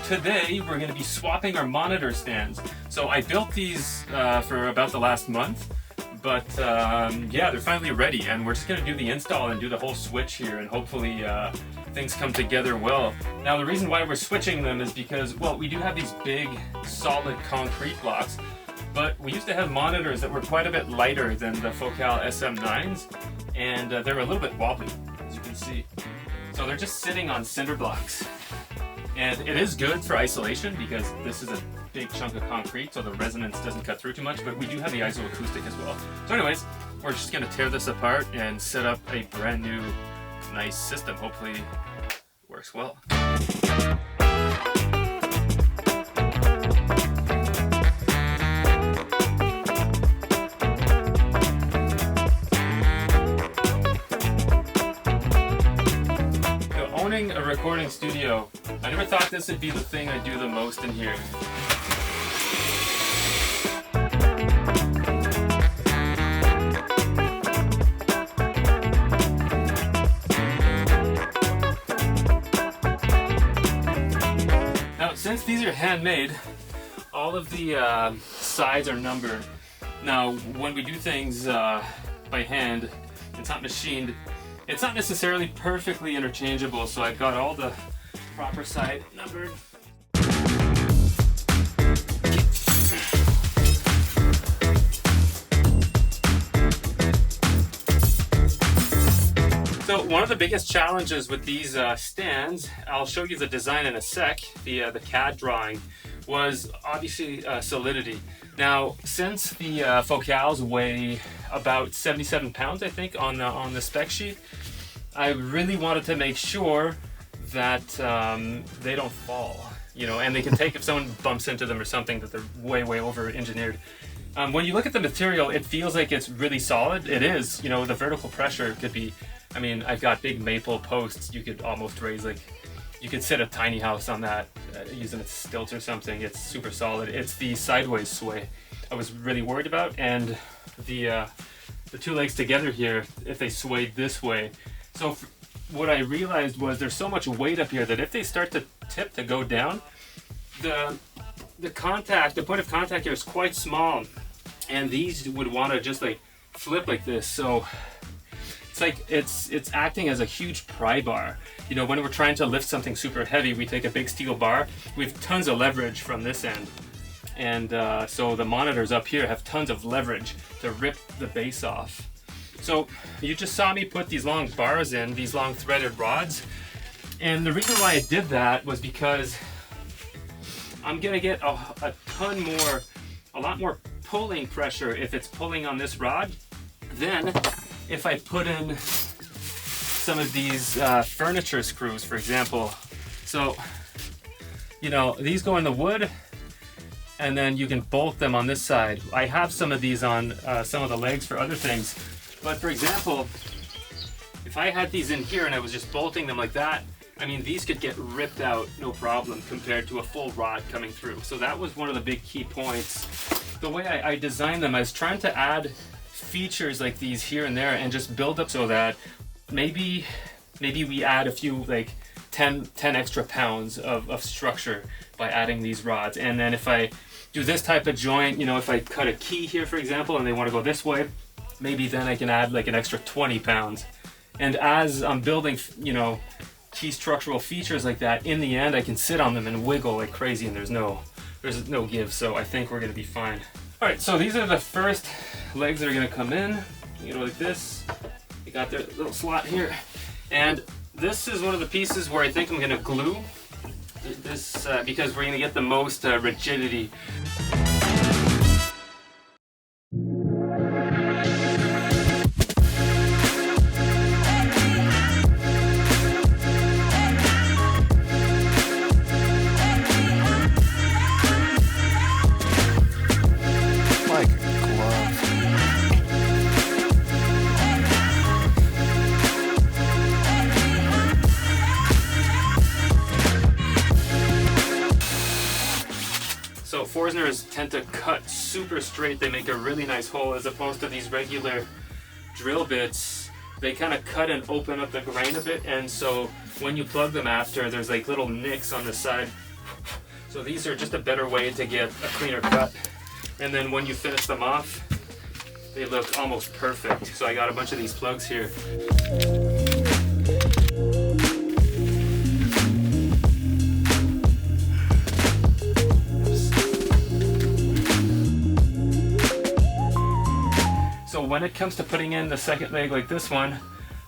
today we're going to be swapping our monitor stands. So I built these for about the last month, but yeah, they're finally ready, and we're just going to do the install and do the whole switch here, and hopefully things come together well. Now the reason why we're switching them is because, well, we do have these big solid concrete blocks, but we used to have monitors that were quite a bit lighter than the Focal SM9s, and they're a little bit wobbly, as you can see. So they're just sitting on cinder blocks. And it is good for isolation because this is a big chunk of concrete, so the resonance doesn't cut through too much, but we do have the isoacoustic as well. So anyways, we're just gonna tear this apart and set up a brand new, nice system. Hopefully it works well. Owning a recording studio, I never thought this would be the thing I do the most in here. Now, since these are handmade, all of the sides are numbered. Now, when we do things by hand, it's not machined. It's not necessarily perfectly interchangeable, so I've got all the proper side numbered. So one of the biggest challenges with these stands, I'll show you the design in a sec, the CAD drawing, was obviously solidity. Now, since the Focals weigh about 77 pounds, I think, on the spec sheet, I really wanted to make sure that they don't fall, you know, and they can take if someone bumps into them or something, that they're way over engineered. When you look at the material, it feels like it's really solid. It is, you know, the vertical pressure could be, I mean, I've got big maple posts. You could almost raise, like, you could sit a tiny house on that using its stilts or something. It's super solid. It's the sideways sway I was really worried about, and the two legs together here, if they swayed this way. So what I realized was there's so much weight up here that if they start to tip to go down, the point of contact here is quite small, and these would want to just like flip like this. So it's like it's acting as a huge pry bar. You know, when we're trying to lift something super heavy, we take a big steel bar. We have tons of leverage from this end, and so the monitors up here have tons of leverage to rip the base off. So you just saw me put these long bars in, these long threaded rods, and the reason why I did that was because I'm gonna get a lot more pulling pressure if it's pulling on this rod than if I put in some of these furniture screws, for example. So, you know, these go in the wood, and then you can bolt them on this side. I have some of these on some of the legs for other things. But for example, if I had these in here and I was just bolting them like that, I mean, these could get ripped out no problem compared to a full rod coming through. So that was one of the big key points. The way I designed them, I was trying to add features like these here and there and just build up so that maybe we add a few, like 10 extra pounds of structure by adding these rods. And then if I do this type of joint, you know, if I cut a key here, for example, and they want to go this way, maybe then I can add like an extra 20 pounds. And as I'm building, you know, key structural features like that, in the end I can sit on them and wiggle like crazy, and there's no give. So I think we're gonna be fine. All right, so these are the first legs that are gonna come in. You know, like this. They got their little slot here, and this is one of the pieces where I think I'm gonna glue this because we're gonna get the most rigidity. So Forstners tend to cut super straight. They make a really nice hole, as opposed to these regular drill bits. They kind of cut and open up the grain a bit, and so when you plug them after, there's like little nicks on the side So these are just a better way to get a cleaner cut. And then when you finish them off, they look almost perfect. So I got a bunch of these plugs here. So when it comes to putting in the second leg like this one,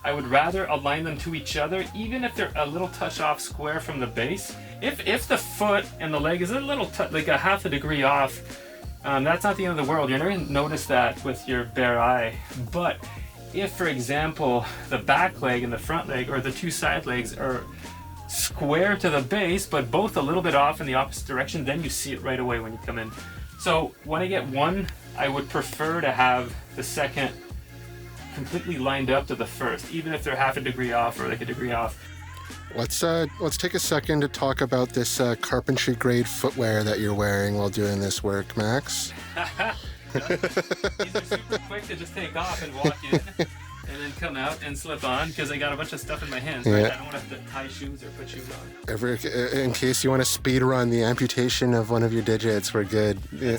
I would rather align them to each other, even if they're a little touch off square from the base. If the foot and the leg is a little like a half a degree off, that's not the end of the world. You're never gonna notice that with your bare eye. But if, for example, the back leg and the front leg, or the two side legs, are square to the base, but both a little bit off in the opposite direction, then you see it right away when you come in. So when I get one, I would prefer to have the second completely lined up to the first, even if they're half a degree off or like a degree off. Let's take a second to talk about this carpentry grade footwear that you're wearing while doing this work, Max. These are super quick to just take off and walk in and then come out and slip on, because I got a bunch of stuff in my hands. Right? I don't want to have to tie shoes or put shoes on. In case you want to speed run the amputation of one of your digits, we're good. Yeah.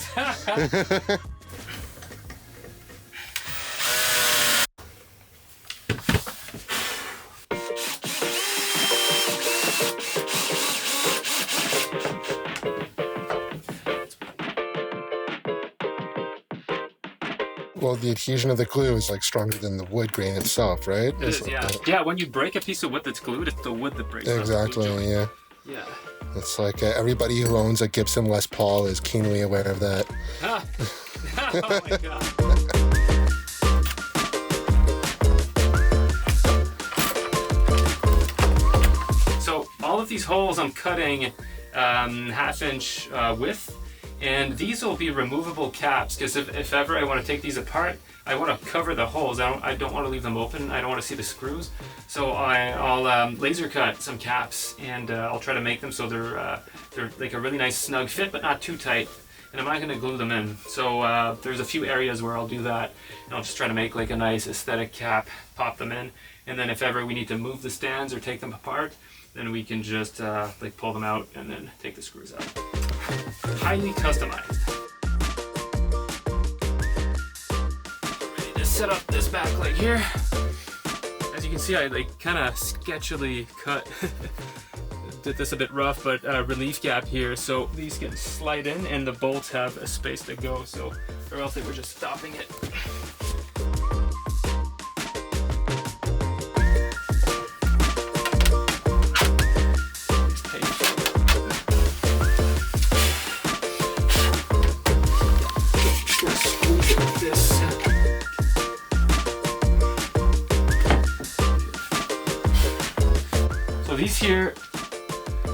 Well, the adhesion of the glue is like stronger than the wood grain itself, right? It is, yeah. Yeah, when you break a piece of wood that's glued, it's the wood that breaks. Exactly, yeah. Yeah. It's like everybody who owns a Gibson Les Paul is keenly aware of that. Oh my God. So all of these holes I'm cutting half-inch width. And these will be removable caps, because if ever I want to take these apart, I want to cover the holes. I don't want to leave them open. I don't want to see the screws. So I'll laser cut some caps, and I'll try to make them so they're like a really nice snug fit, but not too tight. And I'm not going to glue them in. So there's a few areas where I'll do that. And I'll just try to make like a nice aesthetic cap, pop them in. And then if ever we need to move the stands or take them apart, then we can just like pull them out and then take the screws out. Highly customized. Ready to set up this back leg here. As you can see, I like kind of sketchily cut. Did this a bit rough, but relief gap here, so these can slide in and the bolts have a space to go. So, or else they were just stopping it. These here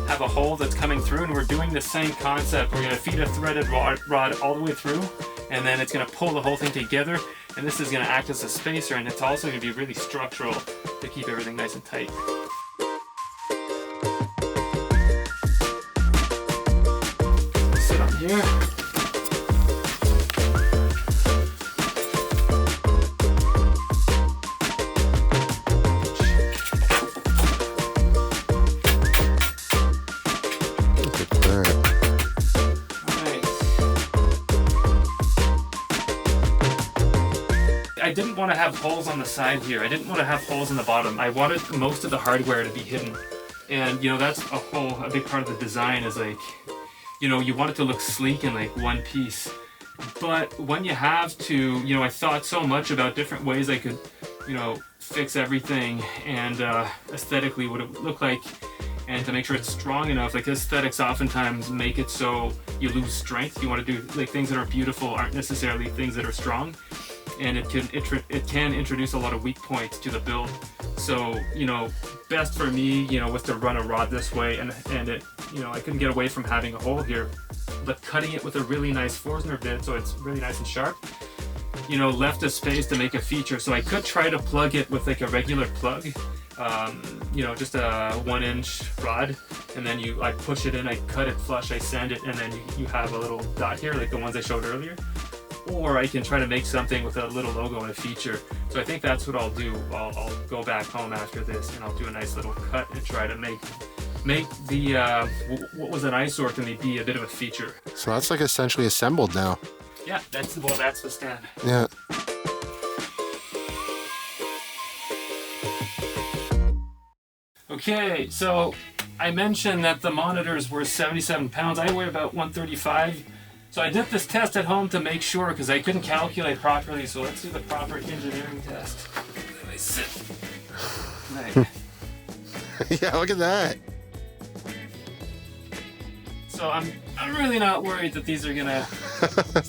have a hole that's coming through, and we're doing the same concept. We're going to feed a threaded rod all the way through, and then it's going to pull the whole thing together, and this is going to act as a spacer, and it's also going to be really structural to keep everything nice and tight. Sit on here. I didn't want to have holes on the side here. I didn't want to have holes in the bottom. I wanted most of the hardware to be hidden. And, you know, that's a big part of the design is like, you know, you want it to look sleek in like one piece. But when you have to, you know, I thought so much about different ways I could, you know, fix everything and aesthetically what it would look like, and to make sure it's strong enough. Like aesthetics oftentimes make it so you lose strength. You want to do like things that are beautiful aren't necessarily things that are strong. And it can introduce a lot of weak points to the build. So, you know, best for me, you know, was to run a rod this way, and it, you know, I couldn't get away from having a hole here, but cutting it with a really nice Forstner bit so it's really nice and sharp, you know, left a space to make a feature. So I could try to plug it with like a regular plug, you know, just a 1-inch rod, and then I push it in, I cut it flush, I sand it, and then you have a little dot here like the ones I showed earlier. Or I can try to make something with a little logo and a feature. So I think that's what I'll do. I'll go back home after this, and I'll do a nice little cut and try to make make the, what was an eyesore can be a bit of a feature. So that's like essentially assembled now. Yeah, that's the stand. Yeah. Okay, so I mentioned that the monitors were 77 pounds. I weigh about 135. So I did this test at home to make sure because I couldn't calculate properly. So let's do the proper engineering test. Let me sit. Right. Yeah, look at that. So I'm really not worried that these are gonna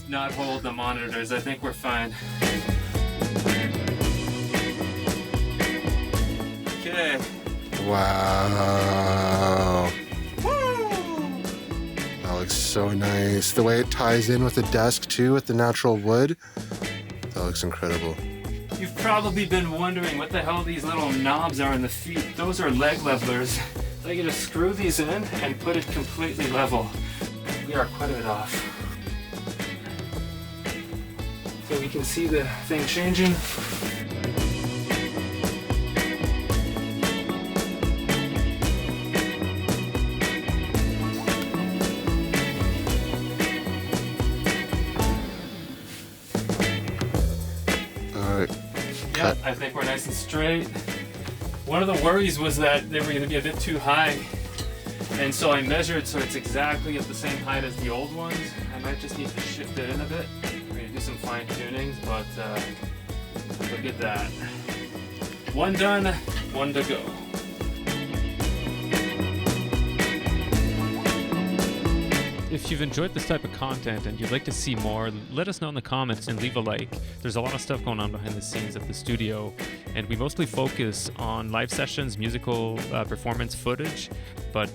not hold the monitors. I think we're fine. Okay. Wow. Woo! That looks so nice. The way it ties in with the desk too, with the natural wood. That looks incredible. You've probably been wondering what the hell these little knobs are in the feet. Those are leg levelers. So you just screw these in and put it completely level. We are quite a bit off. So we can see the thing changing. Yeah, I think we're nice and straight. One of the worries was that they were going to be a bit too high, and so I measured so it's exactly at the same height as the old ones. I might just need to shift it in a bit. We're going to do some fine tunings, but look at that. One done, one to go. If you've enjoyed this type of content and you'd like to see more, let us know in the comments and leave a like. There's a lot of stuff going on behind the scenes at the studio, and we mostly focus on live sessions, musical performance footage. But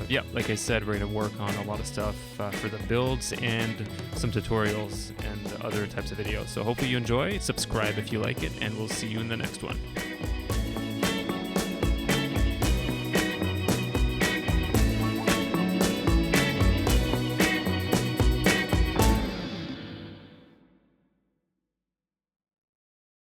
yeah, like I said, we're going to work on a lot of stuff for the builds and some tutorials and other types of videos. So hopefully you enjoy. Subscribe if you like it, and we'll see you in the next one.